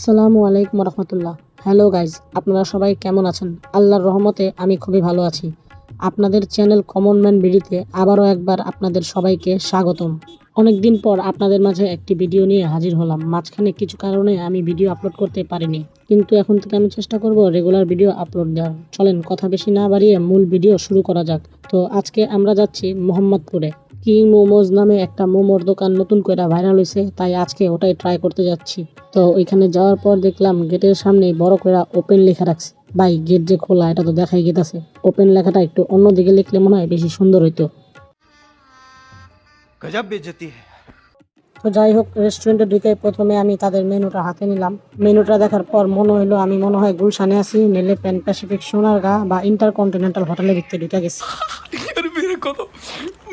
আসসালামু আলাইকুম রহমতুল্লাহ। Hello guys, আপনারা সবাই কেমন আছেন? আল্লাহর রহমতে আমি খুবই ভালো আছি। আপনাদের চ্যানেল কমন ম্যান ভিডিওতে আবারও একবার আপনাদের সবাইকে স্বাগতম। অনেক দিন পর আপনাদের মাঝে একটি ভিডিও নিয়ে হাজির হলাম। মাঝখানে কিছু কারণে আমি ভিডিও আপলোড করতে পারিনি, কিন্তু এখন থেকে আমি চেষ্টা করব রেগুলার ভিডিও আপলোড দেওয়ার। চলেন কথা বেশি না বাড়িয়ে মূল ভিডিও শুরু করা যাক। তো আজকে আমরা যাচ্ছি মোহাম্মদপুরে। কিং মোমোজ নামে একটা মোমোর দোকান নতুন করে ভাইরাল হয়েছে, তাই আজকে ওটাই ট্রাই করতে যাচ্ছি। তো ওইখানে যাওয়ার পর দেখলাম গেটের সামনে বড় করে ওপেন লেখা রাখছে। ভাই, গেট যে খোলা এটা তো দেখাই গেতেছে। ওপেন লেখাটা একটু অন্যদিকে লিখলে মনে হয় বেশি সুন্দর হইতো। गजब बेइज्जती है। তো যাই হোক, রেস্টুরেন্টে ঢুকে প্রথমে আমি তাদের মেনুটা হাতে নিলাম। মেনুটা দেখার পর মনে হইলো আমি মনে হয় গুলশানে আছি, নেলে প্যান প্যাসিফিক সোনারগাঁ বা ইন্টারকন্টিনেন্টাল হোটেলের ভিতরে ঢুকে গেছি। यार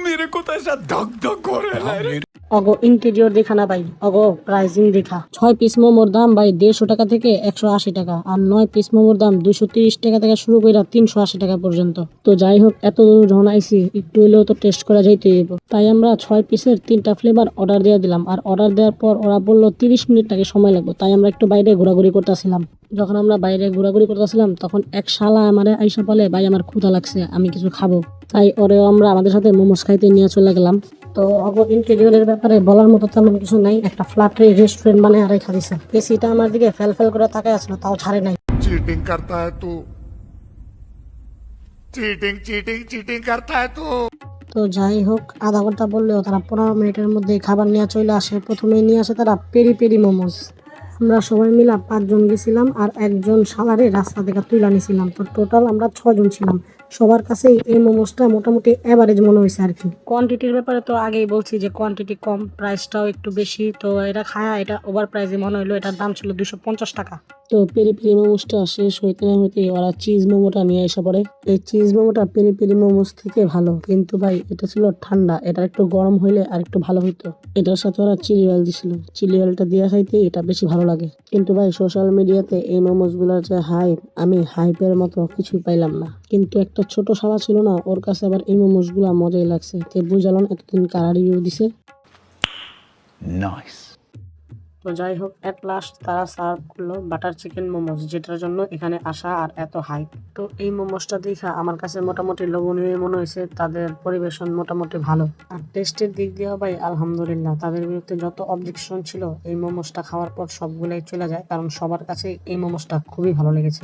मेरे को तो ऐसा धक धक हो रहा है रे। অগো ইন্টেরিয়র দেখা না ভাই, অগো প্রাইসিং দেখা। 6 পিস মোমোর দাম ভাই 150 টাকা থেকে 180 টাকা, আর 9 পিস মোমোর দাম 230 টাকা থেকে শুরু করে 380 টাকা পর্যন্ত। তো যাই হোক, এত দূর যখন আইছি একটু হলেও তো টেস্ট করা যাইতে হইব। তাই আমরা 6 পিসের 3টা ফ্লেভার অর্ডার দিয়ে দিলাম। আর অর্ডার দেওয়ার পর ওরা বললো 30 মিনিট নাকি সময় লাগবে। তাই আমরা একটু বাইরে ঘোরাঘুরি করতেছিলাম। যখন আমরা বাইরে ঘোরাঘুরি করতেছিলাম তখন এক শালা আমারে আইসা বলে, ভাই আমার ক্ষুধা লাগছে, আমি কিছু খাবো। তাই ওরেও আমরা আমাদের সাথে মোমোস খাইতে নিয়ে চলে গেলাম। তো ইন্টেরিয়রের ব্যাপারে বলার মতো তেমন কিছু নাই। একটা ফ্ল্যাট রেস্টুরেন্ট মানে আর রেখা দিছে। এসিটা আমার দিকে ফেল ফেল করে তাকায় আসলো, তাও ছাড়ে নাই। चीटिंग करता है तू। चीटिंग चीटिंग चीटिंग करता है तू। তো যাই হোক, আধা ঘন্টা বললেও তারা 15 মিনিটের মধ্যে খাবার নিয়ে চলে আসে। প্রথমে নিয়ে আসে তারা পেরি পেরি মোমোস। আমরা সবাই মিলা 5 জন গেছিলাম আর একজন সালারে রাস্তা থেকে তুলে নিয়েছিলাম। তো টোটাল আমরা 6 জন ছিলাম। সবার কাছেই এই মোমোসটা মোটামুটি এভারেজ মনে হয়েছে আর কি। কোয়ান্টিটির ব্যাপারে তো আগেই বলছি যে কোয়ান্টিটি কম, প্রাইসটাও একটু বেশি। তো এটা খায়া এটা ওভার প্রাইসে মনে হলো। এটার দাম ছিল 250 টাকা। তো পেরি পেরি মোমোসটা শেষ হইতে না হইতে ওরা চিজ মোমোটা নিয়ে এসে পড়ে। এই চিজ মোমোটা পেরি পেরি মোমোস থেকে ভালো, কিন্তু ভাই এটা ছিল ঠান্ডা। এটা একটু গরম হইলে আর একটু ভালো হইতো। এটার সাথে ওরা চিলি অয়েল দিছিল। চিলি অয়েলটা দিয়ে খাইতে এটা বেশি ভালো লাগে। কিন্তু ভাই সোশ্যাল মিডিয়াতে এই মোমোস গুলার যে হাইপ, আমি হাইপের মতো কিছুই পাইলাম না। কিন্তু একটা ছোট শালা ছিল না, ওর কাছে আবার এই মোমোস গুলা মজাই লাগছে। তে বুঝালাম এতদিন কারা রিভিউ দিছে। नाइस। তো যাই হোক, এট লাস্ট তারা সার্ভ করলো বাটার চিকেন মোমোস, যেটার জন্য এখানে আসা আর এত হাইপ। তো এই মোমোসটা দেখা আমার কাছে মোটামুটি লোভনীয় মনে হয়েছে। তাদের পরিবেশন মোটামুটি ভালো, আর টেস্টের দিক দিয়েও ভাই আলহামদুলিল্লাহ। তাদের বিরুদ্ধে যত অবজেকশন ছিল এই মোমোসটা খাওয়ার পর সবগুলাই চলে যায়, কারণ সবার কাছে এই মোমোসটা খুবই ভালো লেগেছে।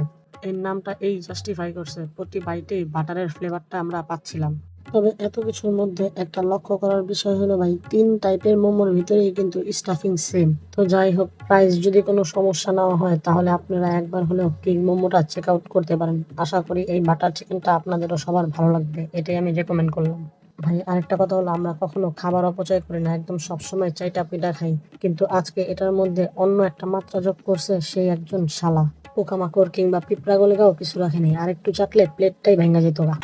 এর নামটা এই জাস্টিফাই করছে, প্রতি বাইটেই বাটারের ফ্লেভারটা আমরা পাচ্ছিলাম। তবে এত কিছুর মধ্যে একটা লক্ষ্য করার বিষয় হলো ভাই, 3 টাইপের মোমোর ভিতরেই কিন্তু স্টাফিং সেম। তো যাই হোক, প্রাইস যদি কোনো সমস্যা না হয় তাহলে আপনারা একবার হলেও কিং মোমোটা চেক আউট করতে পারেন। আশা করি এই বাটার চিকেনটা আপনাদেরও সবার ভালো লাগবে, এটাই আমি রেকমেন্ড করলাম। ভাই আরেকটা কথা হলো, আমরা কখনো খাবার অপচয় করি না, একদম সবসময় চাইটা পিঠা খাই। কিন্তু আজকে এটার মধ্যে অন্য একটা মাত্রা যোগ করছে সেই একজন শালা। পোকামাকড় কিংবা পিঁপড়া গলিগাও কিছু রাখেনি, আর একটু চাটলে প্লেটটাই ভেঙে যেত গা।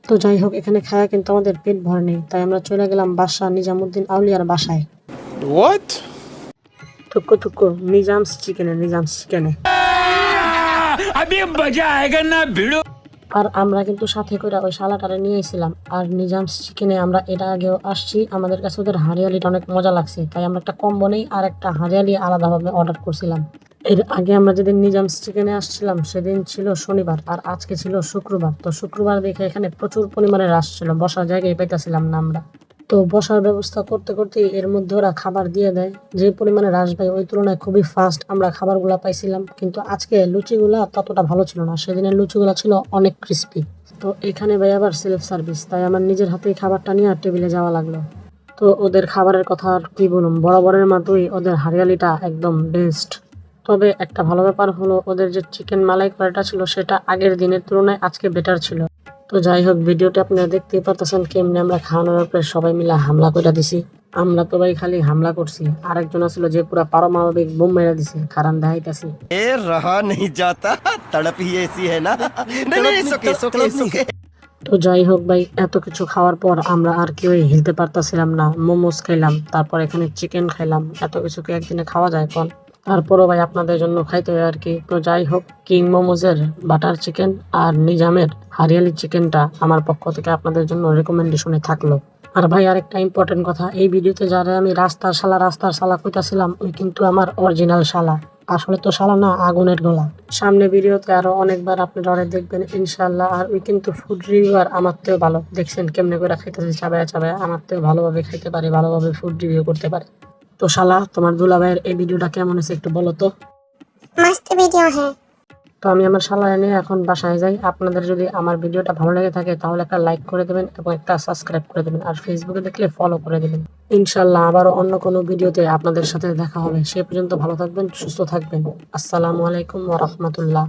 তো যাই হোক, এখানে খায়া কিন্তু আমাদের পেট ভরে নেই, তাই আমরা চলে গেলাম বাদশা নিজামুদ্দিন আউলিয়ার বাসায়। What? থুক্কো থুক্কো নিজামস চিকেনে। अभी मजा आएगा ना भिड़ो। আর আমরা কিন্তু সাথে করে ওই শালাটারে নিয়ে এসেছিলাম। আর নিজামস চিকেনে আমরা এর আগেও আসছি, আমাদের কাছে ওদের হারিয়ালিটা অনেক মজা লাগছে, তাই আমরা একটা কম্বো নেই আর একটা হারিয়ালি আলাদাভাবে অর্ডার করছিলাম। এর আগে আমরা যেদিন নিজামস চিকেনে আসছিলাম সেদিন ছিল শনিবার, আর আজকে ছিল শুক্রবার। তো শুক্রবার দেখে এখানে প্রচুর পরিমাণে রাশ ছিল, বসার জায়গায় পাইতেছিলাম না আমরা। তো বসার ব্যবস্থা করতে করতে এর মধ্যে ওরা খাবার দিয়ে দেয়। যে পরিমাণে রাশ ভাই, ওই তুলনায় খুবই ফাস্ট আমরা খাবারগুলা পাইছিলাম। কিন্তু আজকে লুচিগুলা ততটা ভালো ছিল না, সেদিনের লুচিগুলা ছিল অনেক ক্রিস্পি। তো এখানে ভাই আবার সেলফ সার্ভিস, তাই আমার নিজের হাতেই খাবারটা নিয়ে টেবিলে যাওয়া লাগলো। তো ওদের খাবারের কথা আর কি বলুন, বরাবরের মতোই ওদের হারিয়ালিটা একদম বেস্ট। তবে একটা ভালো ব্যাপার হলো, ওদের যে চিকেন মালাইকারিটা ছিল সেটা আগের দিনের তুলনায় আজকে বেটার ছিল। তো যাই হোক, ভিডিওটা আপনারা দেখতেই পারতেছেন কেমনে আমরা খাওয়ানোর পরে সবাই মিলে হামলা করে দিছি। আমরা তো ভাই খালি হামলা করছি, আরেকজন আসলে যে পুরা পারমাণবিক বোম মেরে দিছে, কারণ দেখাইতাছি। ए रहा नहीं जाता, तड़प ही ऐसी है ना। नहीं नहीं सुके। তো যাই হোক ভাই, এত কিছু খাওয়ার পর আমরা আর কেউই হিলতে পারতাছিলাম না। মোমোস খাইলাম, তারপর এখানে চিকেন খাইলাম, এত কিছু কি একদিনে খাওয়া যায় কোন? তারপরও ভাই আপনাদের জন্য খাইতে হয় আর কি। তো যাই হোক, কিং মোমোজের বাটার চিকেন আর নিজামের হারিয়ালি চিকেনটা আমার পক্ষ থেকে আপনাদের জন্য রেকমেন্ডেশনে থাকলো। আর ভাই আরেকটা ইম্পর্টেন্ট কথা, এই ভিডিওতে যারা আমি রাস্তার শালা কইতাছিলাম ওই কিন্তু আমার অরিজিনাল শালা, আসলে তো শালা না, আগুনের গোলা। সামনে ভিডিওতে আরো অনেকবার আপনারা ওরে দেখবেন ইনশাল্লাহ। আর ওই কিন্তু ফুড রিভিউয়ার আমার থেকেও ভালো, দেখছেন কেমনে করে খাইতেছে চাবায়া চাবায়া, আমার থেকে ভালোভাবে খাইতে পারে, ভালোভাবে ফুড রিভিউ করতে পারে। তো শালা তোমার দুলা ভাইয়ের এই ভিডিওটা কেমন হয়েছে একটু বলো তো। मस्त वीडियो है। তো আমি আমার শালায় নিয়ে এখন বাসায় যাই। আপনাদের যদি আমার ভিডিওটা ভালো লেগে থাকে তাহলে একটা লাইক করে দেবেন এবং একটা সাবস্ক্রাইব করে দেবেন, আর ফেসবুকে দেখলে ফলো করে দেবেন। ইনশাল্লাহ আবারও অন্য কোনো ভিডিওতে আপনাদের সাথে দেখা হবে। সে পর্যন্ত ভালো থাকবেন, সুস্থ থাকবেন। আসসালামু আলাইকুম ওয়া রাহমাতুল্লাহ।